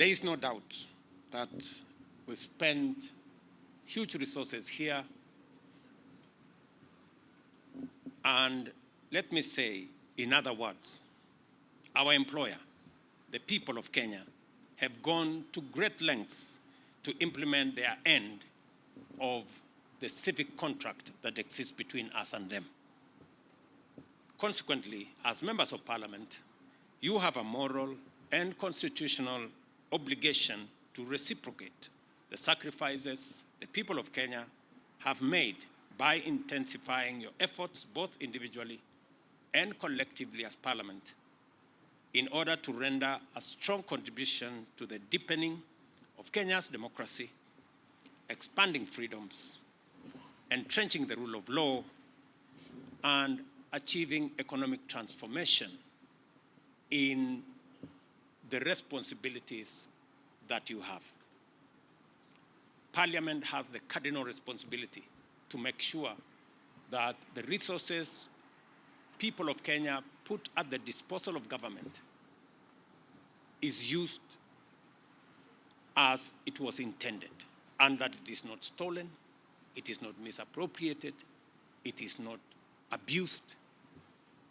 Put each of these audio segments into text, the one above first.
There is no doubt that we spent huge resources here. And let me say, in other words, our employer, the people of Kenya, have gone to great lengths to implement their end of the civic contract that exists between us and them. Consequently, as members of parliament, you have a moral and constitutional obligation to reciprocate the sacrifices the people of Kenya have made by intensifying your efforts both individually and collectively as parliament in order to render a strong contribution to the deepening of Kenya's democracy, expanding freedoms, entrenching the rule of law, and achieving economic transformation in the responsibilities that you have. Parliament has the cardinal responsibility to make sure that the resources people of Kenya put at the disposal of government is used as it was intended, and that it is not stolen, it is not misappropriated, it is not abused.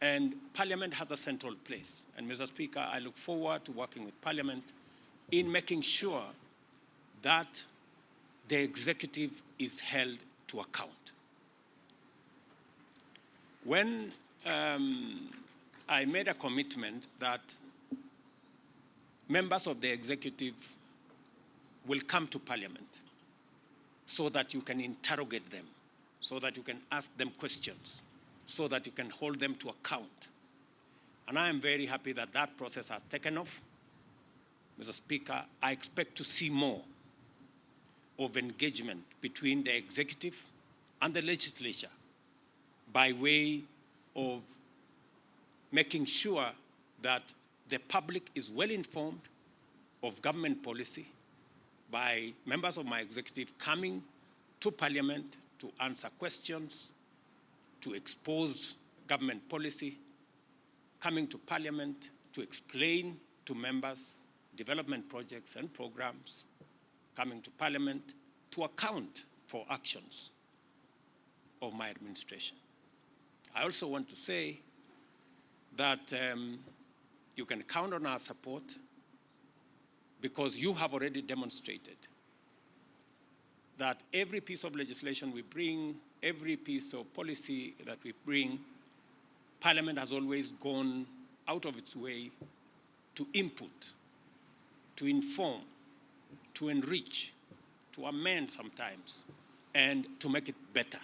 And Parliament has a central place. And Mr. Speaker, I look forward to working with Parliament in making sure that the executive is held to account. When I made a commitment that members of the executive will come to Parliament so that you can interrogate them, so that you can ask them questions, so that you can hold them to account. And I am very happy that that process has taken off. Mr. Speaker, I expect to see more of engagement between the executive and the legislature by way of making sure that the public is well informed of government policy, by members of my executive coming to Parliament to answer questions, to expose government policy, coming to Parliament to explain to members development projects and programs, coming to Parliament to account for actions of my administration. I also want to say that you can count on our support because you have already demonstrated that every piece of legislation we bring, every piece of policy that we bring, Parliament has always gone out of its way to input, to inform, to enrich, to amend sometimes, and to make it better.